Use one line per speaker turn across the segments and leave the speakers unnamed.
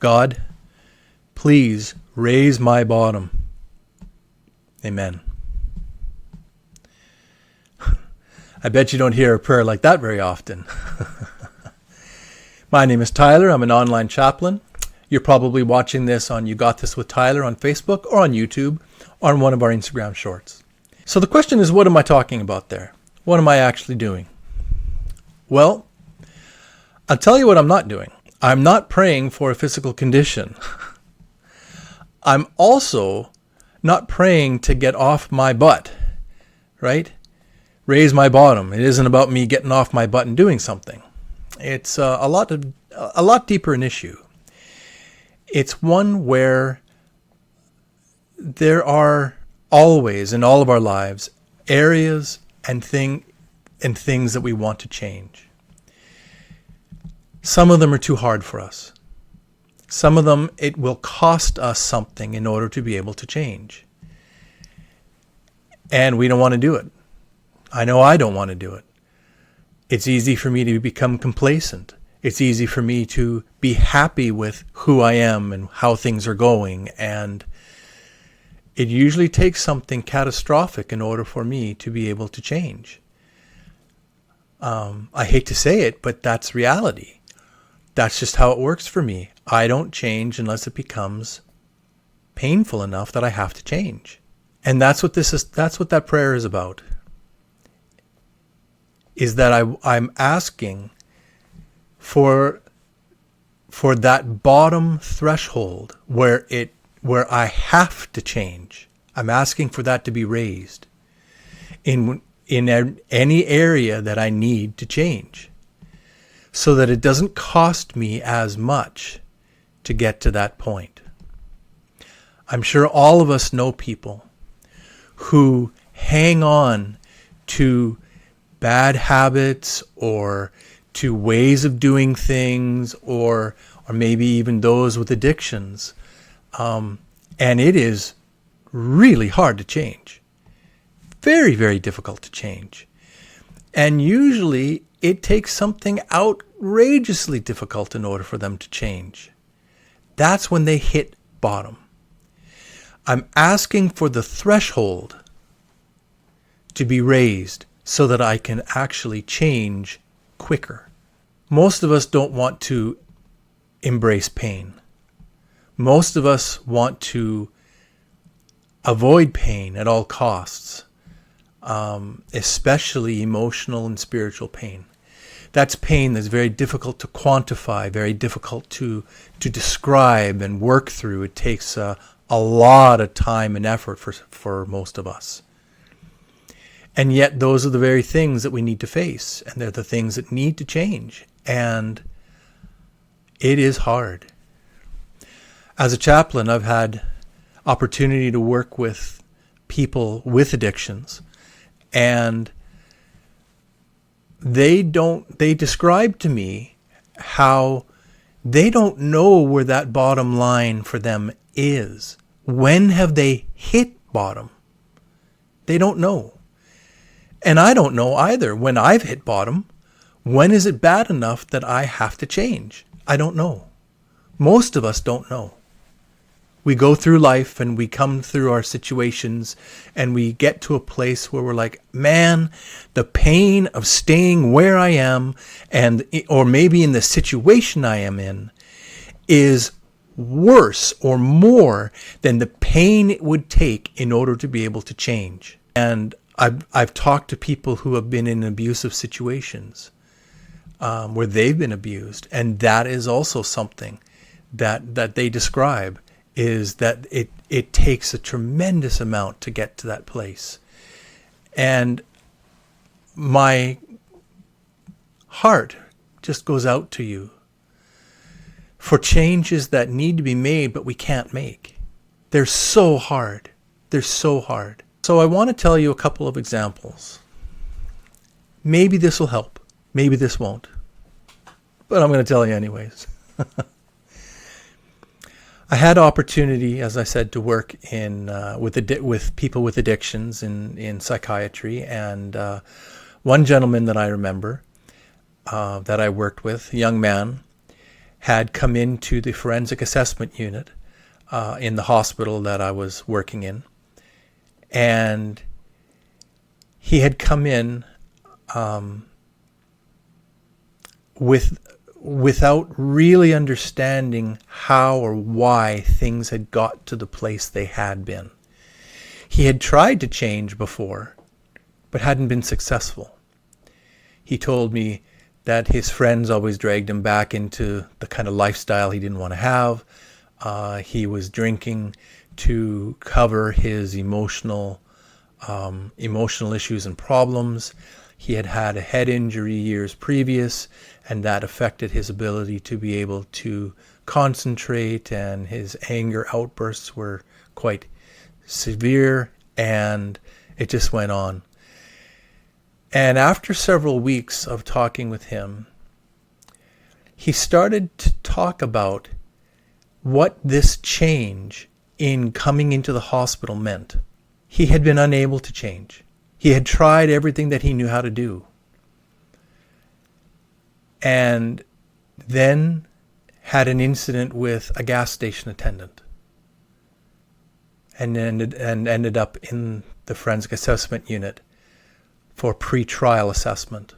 God, please raise my bottom. Amen. I bet you don't hear a prayer like that very often. My name is Tyler. I'm an online chaplain. You're probably watching this on You Got This with Tyler on Facebook or on YouTube or on one of our Instagram shorts. So the question is, what am I talking about there? What am I actually doing? Well, I'll tell you what I'm not doing. I'm not praying for a physical condition. I'm also not praying to get off my butt, right? Raise my bottom. It isn't about me getting off my butt and doing something. It's a lot deeper an issue. It's one where there are always in all of our lives areas and things that we want to change. Some of them are too hard for us. Some of them, it will cost us something in order to be able to change. And we don't want to do it. I know I don't want to do it. It's easy for me to become complacent. It's easy for me to be happy with who I am and how things are going. And it usually takes something catastrophic in order for me to be able to change. I hate to say it, but that's reality. That's just how it works for me. I don't change unless it becomes painful enough that I have to change. And that's what that prayer is about. Is that I'm asking for that bottom threshold where I have to change. I'm asking for that to be raised in any area that I need to change, so that it doesn't cost me as much to get to that point. I'm sure all of us know people who hang on to bad habits or to ways of doing things, or maybe even those with addictions. And it is really hard to change. Very, very difficult to change. And usually it takes something outrageously difficult in order for them to change. That's when they hit bottom. I'm asking for the threshold to be raised so that I can actually change quicker. Most of us don't want to embrace pain. Most of us want to avoid pain at all costs, especially emotional and spiritual pain. That's pain that's very difficult to quantify, very difficult to describe and work through. It takes a lot of time and effort for most of us. And yet those are the very things that we need to face, and they're the things that need to change. And it is hard. As a chaplain, I've had opportunity to work with people with addictions, and they describe to me how they don't know where that bottom line for them is. When have they hit bottom? They don't know. And I don't know either. When I've hit bottom, when is it bad enough that I have to change? I don't know. Most of us don't know. We go through life and we come through our situations and we get to a place where we're like, man, the pain of staying where I am or maybe in the situation I am in is worse or more than the pain it would take in order to be able to change. And I've talked to people who have been in abusive situations where they've been abused, and that is also something that they describe, is that it takes a tremendous amount to get to that place. And my heart just goes out to you for changes that need to be made but we can't make. They're so hard. They're so hard. So I want to tell you a couple of examples. Maybe this will help. Maybe this won't. But I'm going to tell you anyways. I had opportunity, as I said, to work with people with addictions in psychiatry. And one gentleman that I remember that I worked with, a young man, had come into the forensic assessment unit in the hospital that I was working in. And he had come in without really understanding how or why things had got to the place they had been. He had tried to change before, but hadn't been successful. He told me that his friends always dragged him back into the kind of lifestyle he didn't want to have. He was drinking to cover his emotional issues and problems. He had had a head injury years previous, and that affected his ability to be able to concentrate, and his anger outbursts were quite severe, and it just went on. And after several weeks of talking with him, he started to talk about what this change in coming into the hospital meant. He had been unable to change. He had tried everything that he knew how to do. And then had an incident with a gas station attendant. And ended up in the forensic assessment unit for pre-trial assessment.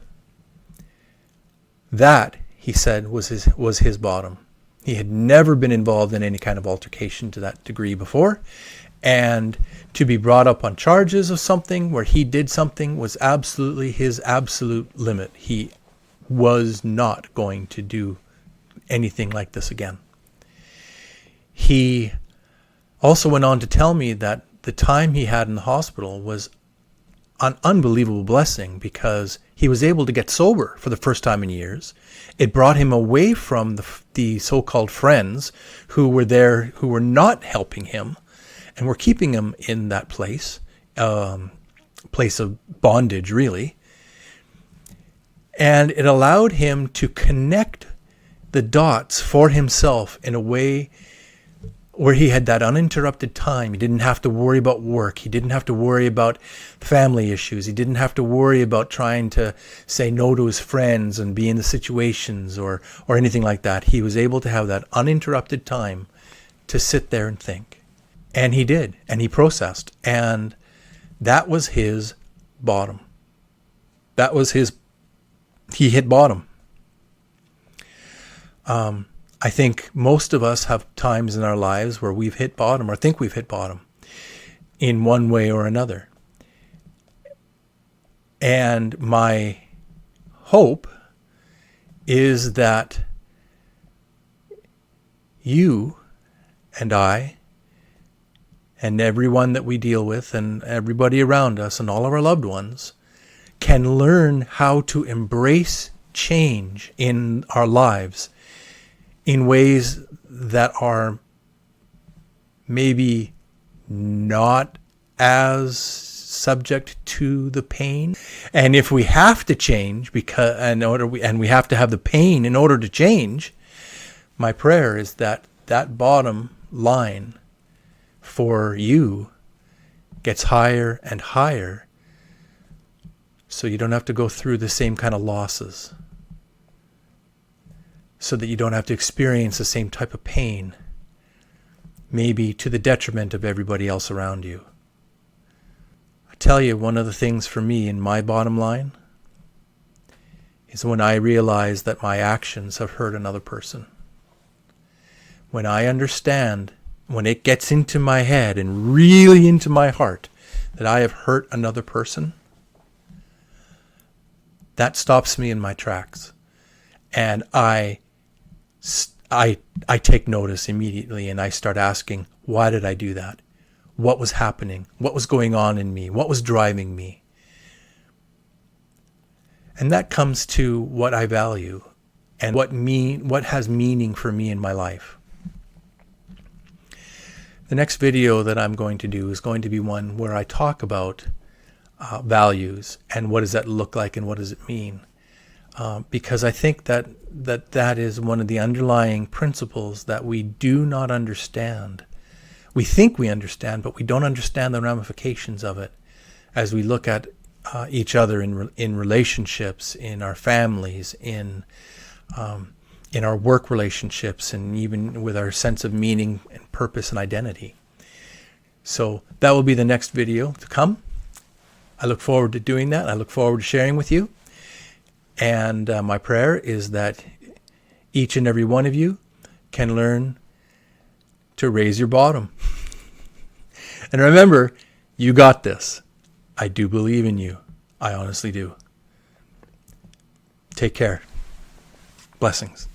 That, he said, was his bottom. He had never been involved in any kind of altercation to that degree before. And to be brought up on charges of something where he did something was absolutely his absolute limit. He was not going to do anything like this again. He also went on to tell me that the time he had in the hospital was an unbelievable blessing, because he was able to get sober for the first time in years. It brought him away from the so-called friends who were there, who were not helping him and were keeping him in that place of bondage, really. And it allowed him to connect the dots for himself in a way where he had that uninterrupted time. He didn't have to worry about work. He didn't have to worry about family issues. He didn't have to worry about trying to say no to his friends and be in the situations or anything like that. He was able to have that uninterrupted time to sit there and think. And he did, and he processed. And that was his bottom. He hit bottom. I think most of us have times in our lives where we've hit bottom, or think we've hit bottom in one way or another. And my hope is that you and I and everyone that we deal with and everybody around us and all of our loved ones can learn how to embrace change in our lives in ways that are maybe not as subject to the pain. And if we have to change we have to have the pain in order to change, my prayer is that that bottom line for you gets higher and higher, so you don't have to go through the same kind of losses, so that you don't have to experience the same type of pain, maybe to the detriment of everybody else around you. I tell you, one of the things for me in my bottom line is when I realize that my actions have hurt another person. When I understand, when it gets into my head and really into my heart that I have hurt another person, that stops me in my tracks. And I take notice immediately, and I start asking, why did I do that? What was happening? What was going on in me? What was driving me? And that comes to what I value and what has meaning for me in my life. The next video that I'm going to do is going to be one where I talk about values and what does that look like and what does it mean. Because I think that is one of the underlying principles that we do not understand. We think we understand, but we don't understand the ramifications of it as we look at each other in relationships, in our families, in in our work relationships, and even with our sense of meaning and purpose and identity. So that will be the next video to come. I look forward to doing that. I look forward to sharing with you. And my prayer is that each and every one of you can learn to raise your bottom. And remember, you got this. I do believe in you. I honestly do. Take care. Blessings.